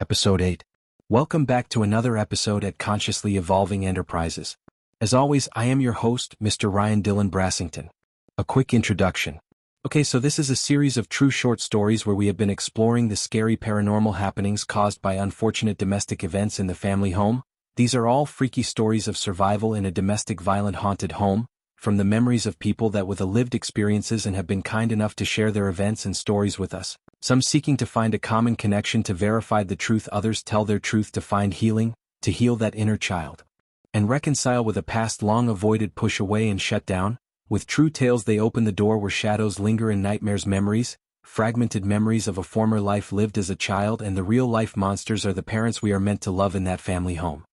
Episode 8. Welcome back to another episode at Consciously Evolving Enterprises. As always, I am your host, Mr. Ryan Dillon Brassington. A quick introduction. Okay, so this is a series of true short stories where we have been exploring the scary paranormal happenings caused by unfortunate domestic events in the family home. These are all freaky stories of survival in a domestic violent haunted home, from the memories of people that with lived experiences and have been kind enough to share their events and stories with us. Some seeking to find a common connection to verify the truth, others tell their truth to find healing, to heal that inner child, and reconcile with a past long avoided, push away and shut down. With true tales they open the door where shadows linger in nightmares, memories, fragmented memories of a former life lived as a child, and the real life monsters are the parents we are meant to love in that family home.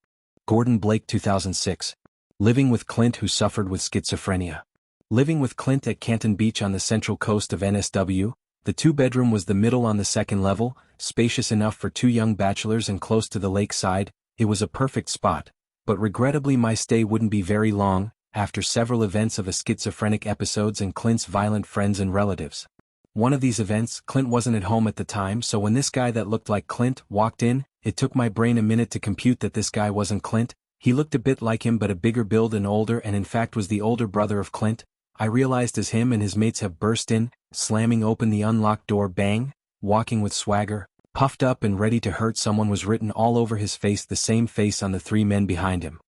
Gordan Blake, 2006. Living with Clint, who suffered with schizophrenia. Living with Clint at Canton Beach on the Central Coast of NSW. The two-bedroom was the middle on the second level, spacious enough for two young bachelors and close to the lakeside. It was a perfect spot. But regrettably my stay wouldn't be very long, after several events of a schizophrenic episodes and Clint's violent friends and relatives. One of these events, Clint wasn't at home at the time, so when this guy that looked like Clint walked in, it took my brain a minute to compute that this guy wasn't Clint. He looked a bit like him but a bigger build and older, and in fact was the older brother of Clint. I realized as him and his mates have burst in, slamming open the unlocked door, bang, walking with swagger, puffed up and ready to hurt someone, was written all over his face, the same face on the three men behind him.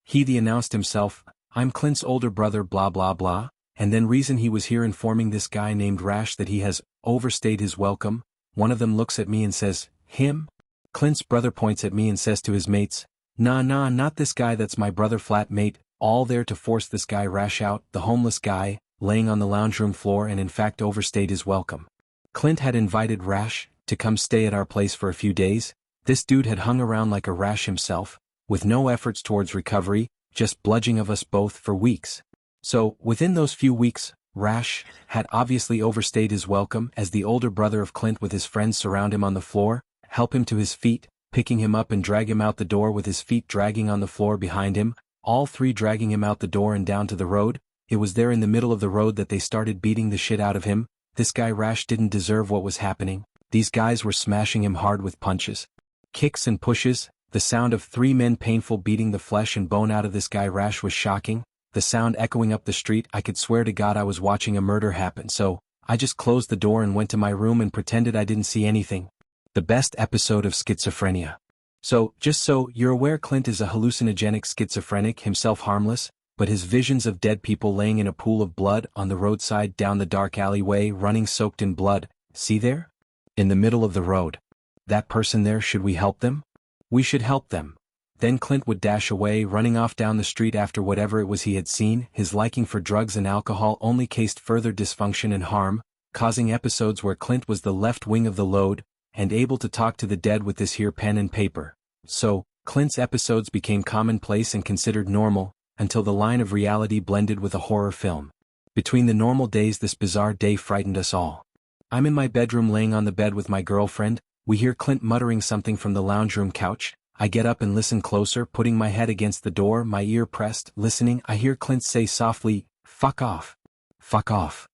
He announced himself, "I'm Clint's older brother blah blah blah," and then reason he was here, informing this guy named Rash that he has overstayed his welcome. One of them looks at me and says, "Him?" Clint's brother points at me and says to his mates, Nah, not this guy, that's my brother flatmate," all there to force this guy Rash out, the homeless guy, laying on the lounge room floor, and in fact overstayed his welcome. Clint had invited Rash to come stay at our place for a few days. This dude had hung around like a Rash himself, with no efforts towards recovery, just bludgeoning of us both for weeks. So, within those few weeks, Rash had obviously overstayed his welcome, as the older brother of Clint with his friends surround him on the floor, help him to his feet, picking him up and drag him out the door with his feet dragging on the floor behind him, all three dragging him out the door and down to the road. It was there in the middle of the road that they started beating the shit out of him. This guy Rash didn't deserve what was happening. These guys were smashing him hard with punches, kicks and pushes. The sound of three men painful beating the flesh and bone out of this guy Rash was shocking. The sound echoing up the street, I could swear to God I was watching a murder happen, so I just closed the door and went to my room and pretended I didn't see anything. The best episode of schizophrenia. So, just so you're aware, Clint is a hallucinogenic schizophrenic, himself harmless, but his visions of dead people laying in a pool of blood on the roadside, down the dark alleyway, running soaked in blood. See there? In the middle of the road. That person there, should we help them? We should help them. Then Clint would dash away, running off down the street after whatever it was he had seen. His liking for drugs and alcohol only caused further dysfunction and harm, causing episodes where Clint was the left wing of the load, and able to talk to the dead with this here pen and paper. So, Clint's episodes became commonplace and considered normal, until the line of reality blended with a horror film. Between the normal days, this bizarre day frightened us all. I'm in my bedroom laying on the bed with my girlfriend. We hear Clint muttering something from the lounge room couch. I get up and listen closer, putting my head against the door, my ear pressed, listening. I hear Clint say softly, "Fuck off. Fuck off."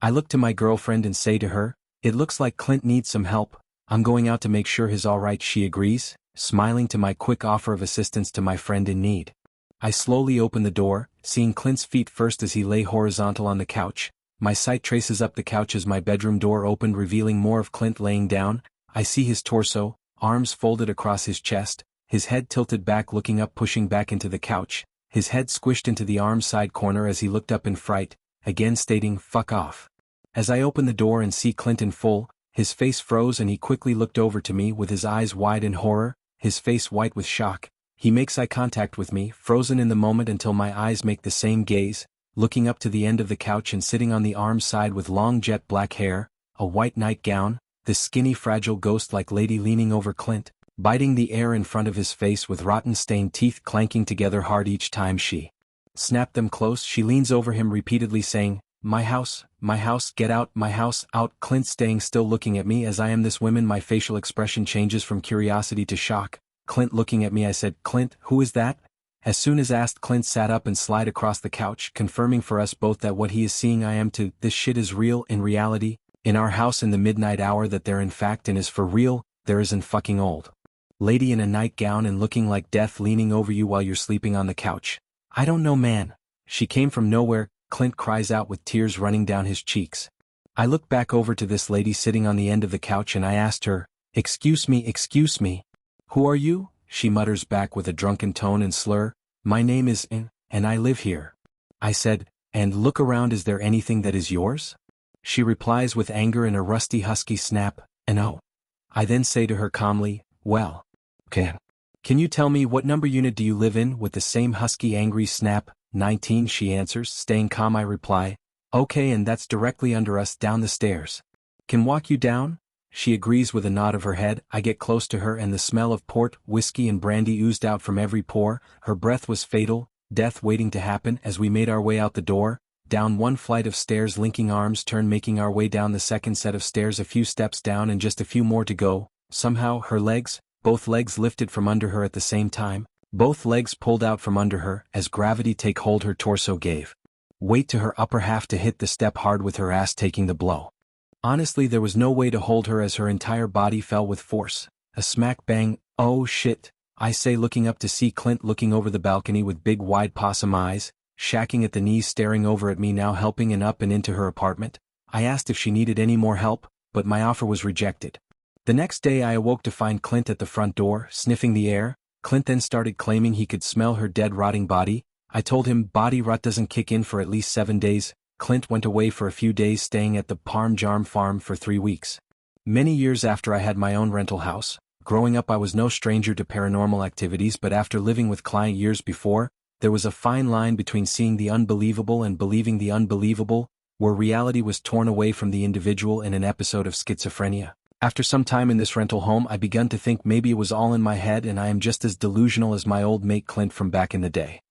I look to my girlfriend and say to her, "It looks like Clint needs some help. I'm going out to make sure he's alright." She agrees, smiling to my quick offer of assistance to my friend in need. I slowly open the door, seeing Clint's feet first as he lay horizontal on the couch. My sight traces up the couch as my bedroom door opened, revealing more of Clint laying down. I see his torso, arms folded across his chest, his head tilted back, looking up, pushing back into the couch, his head squished into the arm side corner as he looked up in fright, again stating, "Fuck off." As I open the door and see Clint in full, his face froze and he quickly looked over to me with his eyes wide in horror, his face white with shock. He makes eye contact with me, frozen in the moment until my eyes make the same gaze, looking up to the end of the couch and sitting on the arm side with long jet black hair, a white nightgown, this skinny fragile ghost-like lady leaning over Clint, biting the air in front of his face with rotten stained teeth clanking together hard each time she snapped them close. She leans over him repeatedly saying, my house, get out, my house, out." Clint staying still looking at me as I am this woman. My facial expression changes from curiosity to shock. Clint looking at me. I said, "Clint, who is that?" As soon as asked, Clint sat up and slid across the couch, confirming for us both that what he is seeing I am too. This shit is real, in reality, in our house in the midnight hour, that there in fact and is for real. there isn't fucking old lady in a nightgown and looking like death leaning over you while you're sleeping on the couch. I don't know, man. She came from nowhere, Clint cries out with tears running down his cheeks. I look back over to this lady sitting on the end of the couch and I asked her, excuse me. Who are you? She mutters back with a drunken tone and slur, my name is and I live here. I said, and look around, is there anything that is yours? She replies with anger and a rusty husky snap, no. I then say to her calmly, well, can you tell me what number unit do you live in? With the same husky angry snap, 19, she answers. Staying calm, I reply, okay, and that's directly under us down the stairs. Can walk you down? She agrees with a nod of her head. I get close to her and the smell of port, whiskey and brandy oozed out from every pore. Her breath was fatal, death waiting to happen. As we made our way out the door, down one flight of stairs, linking arms turn, making our way down the second set of stairs, a few steps down and just a few more to go. Somehow her legs, both legs lifted from under her at the same time, both legs pulled out from under her as gravity take hold. Her torso gave weight to her upper half to hit the step hard with her ass taking the blow. Honestly, there was no way to hold her as her entire body fell with force. A smack bang. Oh shit, I say, looking up to see Clint looking over the balcony with big wide possum eyes, shacking at the knees, staring over at me now, helping and up and into her apartment. I asked if she needed any more help, but my offer was rejected. The next day I awoke to find Clint at the front door, sniffing the air. Clint then started claiming he could smell her dead, rotting body. I told him body rot doesn't kick in for at least 7 days. Clint went away for a few days, staying at the Parm farm for 3 weeks. Many years after I had my own rental house. Growing up I was no stranger to paranormal activities, but after living with Clint years before, there was a fine line between seeing the unbelievable and believing the unbelievable, where reality was torn away from the individual in an episode of schizophrenia. After some time in this rental home, I begun to think maybe it was all in my head and I am just as delusional as my old mate Clint from back in the day.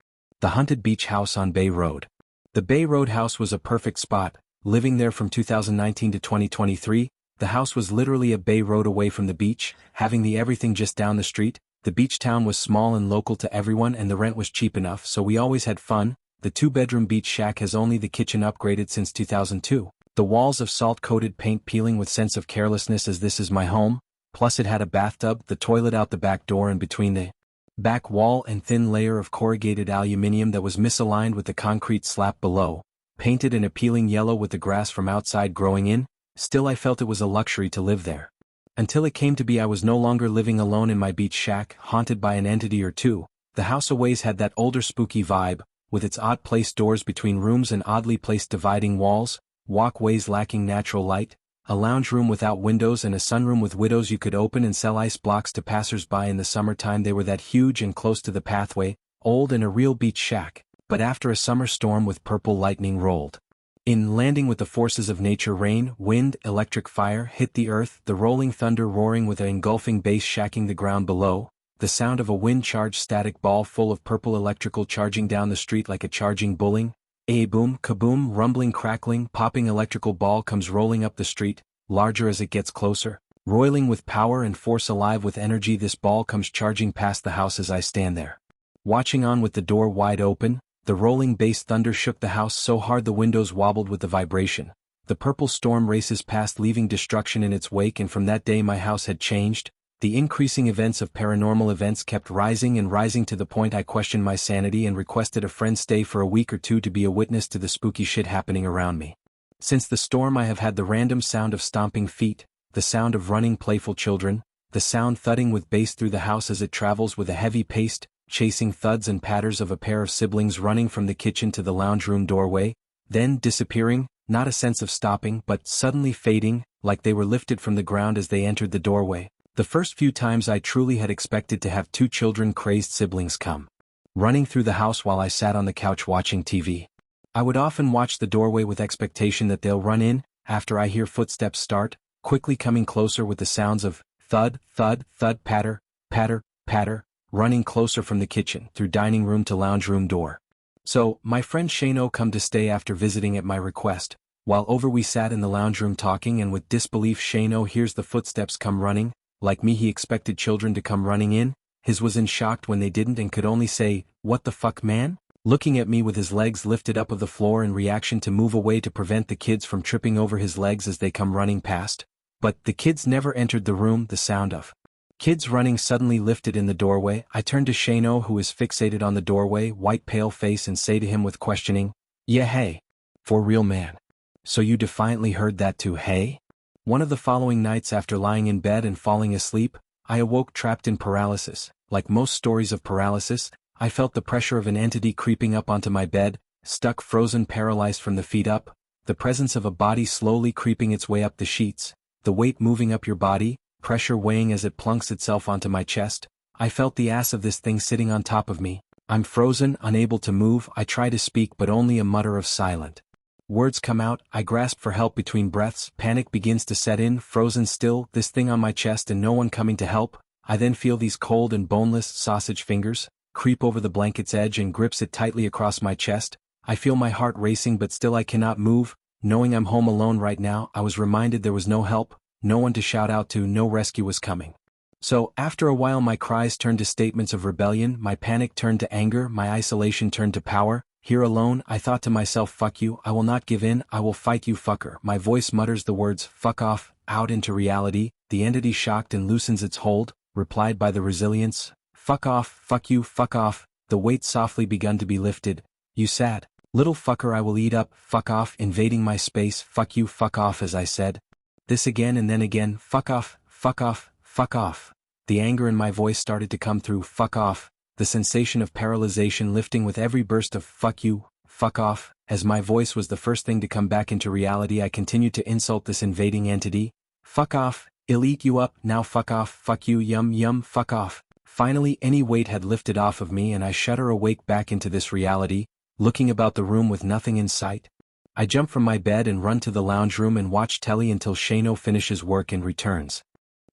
The haunted beach house on Bay Road. The Bay Road house was a perfect spot. Living there from 2019 to 2023, the house was literally a bay road away from the beach, having the everything just down the street. The beach town was small and local to everyone and the rent was cheap enough, so we always had fun. The 2-bedroom beach shack has only the kitchen upgraded since 2002. The walls of salt-coated paint peeling with sense of carelessness as this is my home, plus it had a bathtub, the toilet out the back door and between the back wall and thin layer of corrugated aluminum that was misaligned with the concrete slab below, painted an appealing yellow with the grass from outside growing in. Still I felt it was a luxury to live there. Until it came to be I was no longer living alone in my beach shack, haunted by an entity or two. The house always had that older spooky vibe, with its odd placed doors between rooms and oddly placed dividing walls, walkways lacking natural light, a lounge room without windows and a sunroom with windows you could open and sell ice blocks to passers-by in the summertime. They were that huge and close to the pathway, old and a real beach shack, but after a summer storm with purple lightning rolled in, landing with the forces of nature, rain, wind, electric fire hit the earth, the rolling thunder roaring with an engulfing bass shacking the ground below, the sound of a wind-charged static ball full of purple electrical charging down the street like a charging bowling. A boom, kaboom, rumbling, crackling, popping electrical ball comes rolling up the street, larger as it gets closer, roiling with power and force, alive with energy. This ball comes charging past the house as I stand there, watching on with the door wide open. The rolling bass thunder shook the house so hard the windows wobbled with the vibration. The purple storm races past, leaving destruction in its wake, and from that day my house had changed. The increasing events of paranormal events kept rising and rising to the point I questioned my sanity and requested a friend stay for a week or two to be a witness to the spooky shit happening around me. Since the storm I have had the random sound of stomping feet, the sound of running playful children, the sound thudding with bass through the house as it travels with a heavy pace, chasing thuds and patters of a pair of siblings running from the kitchen to the lounge room doorway, then disappearing, not a sense of stopping but suddenly fading, like they were lifted from the ground as they entered the doorway. The first few times I truly had expected to have 2 children, crazed siblings, come running through the house while I sat on the couch watching TV. I would often watch the doorway with expectation that they'll run in, after I hear footsteps start, quickly coming closer with the sounds of thud, thud, thud, patter, patter, patter, running closer from the kitchen, through dining room to lounge room door. So, my friend Shano come to stay after visiting at my request. While over we sat in the lounge room talking, and with disbelief Shano hears the footsteps come running. Like me, he expected children to come running in. His was in shocked when they didn't and could only say, "What the fuck, man?" Looking at me with his legs lifted up of the floor in reaction to move away to prevent the kids from tripping over his legs as they come running past. But the kids never entered the room. The sound of kids running suddenly lifted in the doorway. I turned to Shano, who is fixated on the doorway, white pale face, and say to him with questioning, "Yeah, hey. For real, man. So you defiantly heard that too, hey?" One of the following nights, after lying in bed and falling asleep, I awoke trapped in paralysis. Like most stories of paralysis, I felt the pressure of an entity creeping up onto my bed, stuck, frozen, paralyzed from the feet up, the presence of a body slowly creeping its way up the sheets, the weight moving up your body, pressure weighing as it plunks itself onto my chest. I felt the ass of this thing sitting on top of me. I'm frozen, unable to move. I try to speak, but only a mutter of silent words come out. I grasp for help between breaths. Panic begins to set in, frozen still, this thing on my chest and no one coming to help. I then feel these cold and boneless sausage fingers creep over the blanket's edge and grips it tightly across my chest. I feel my heart racing, but still I cannot move. Knowing I'm home alone right now, I was reminded there was no help, no one to shout out to, no rescue was coming. So, after a while, my cries turned to statements of rebellion, my panic turned to anger, my isolation turned to power. Here alone, I thought to myself, fuck you, I will not give in, I will fight you, fucker. My voice mutters the words, fuck off, out into reality. The entity, shocked and loosens its hold, replied by the resilience, fuck off, fuck you, fuck off. The weight softly begun to be lifted. You sad little fucker, I will eat up, fuck off, invading my space, fuck you, fuck off. As I said this again and then again, fuck off, fuck off, fuck off. The anger in my voice started to come through, fuck off, the sensation of paralyzation lifting with every burst of fuck you, fuck off. As my voice was the first thing to come back into reality, I continued to insult this invading entity. Fuck off, I'll eat you up, now fuck off, fuck you, yum yum, fuck off. Finally, any weight had lifted off of me and I shudder awake back into this reality, looking about the room with nothing in sight. I jump from my bed and run to the lounge room and watch telly until Shano finishes work and returns.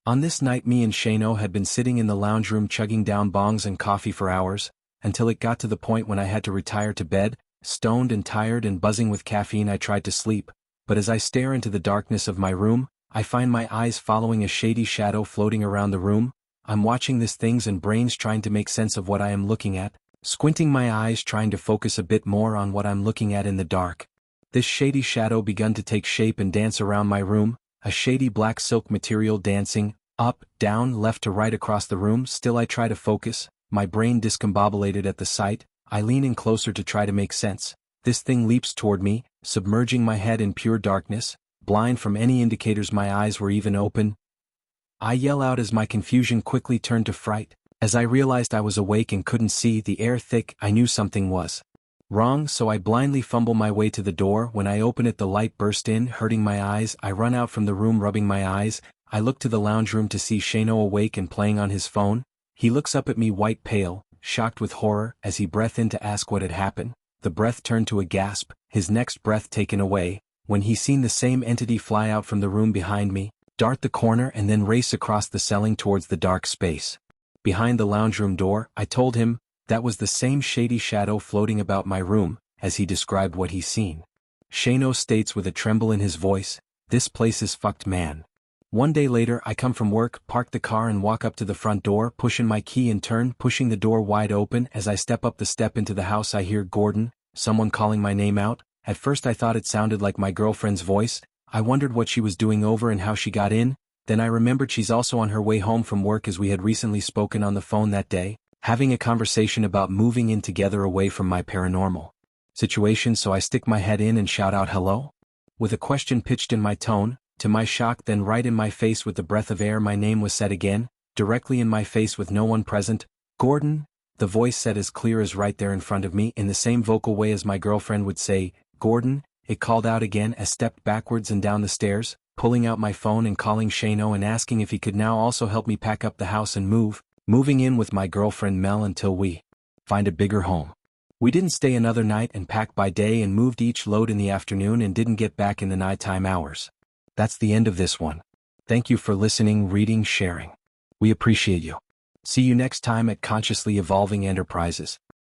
On this night, me and Shano had been sitting in the lounge room chugging down bongs and coffee for hours, until it got to the point when I had to retire to bed. Stoned and tired and buzzing with caffeine, I tried to sleep, but as I stare into the darkness of my room, I find my eyes following a shady shadow floating around the room. I'm watching this things and brains trying to make sense of what I am looking at, squinting my eyes trying to focus a bit more on what I'm looking at in the dark. This shady shadow begun to take shape and dance around my room, a shady black silk material dancing, up, down, left to right across the room. Still I try to focus, my brain discombobulated at the sight. I lean in closer to try to make sense. This thing leaps toward me, submerging my head in pure darkness, blind from any indicators my eyes were even open. I yell out as my confusion quickly turned to fright. As I realized I was awake and couldn't see, the air thick, I knew something was wrong, so I blindly fumble my way to the door. When I open it, the light burst in, hurting my eyes. I run out from the room rubbing my eyes. I look to the lounge room to see Shano awake and playing on his phone. He looks up at me white pale, shocked with horror, as he breathed in to ask what had happened. The breath turned to a gasp, his next breath taken away, when he seen the same entity fly out from the room behind me, dart the corner and then race across the ceiling towards the dark space behind the lounge room door. I told him that was the same shady shadow floating about my room, as he described what he seen. Shano states with a tremble in his voice, "This place is fucked, man." One day later, I come from work, park the car and walk up to the front door, pushing my key and turn, pushing the door wide open. As I step up the step into the house, I hear Gordan, someone calling my name out. At first I thought it sounded like my girlfriend's voice. I wondered what she was doing over and how she got in. Then I remembered she's also on her way home from work, as we had recently spoken on the phone that day, having a conversation about moving in together away from my paranormal situation. So I stick my head in and shout out hello, with a question pitched in my tone. To my shock, then right in my face with the breath of air, my name was said again, directly in my face with no one present. "Gordan," the voice said as clear as right there in front of me, in the same vocal way as my girlfriend would say, "Gordan." It called out again as stepped backwards and down the stairs, pulling out my phone and calling Shano and asking if he could now also help me pack up the house and moving in with my girlfriend Mel until we find a bigger home. We didn't stay another night and packed by day and moved each load in the afternoon and didn't get back in the nighttime hours. That's the end of this one. Thank you for listening, reading, sharing. We appreciate you. See you next time at Consciously Evolving Enterprises.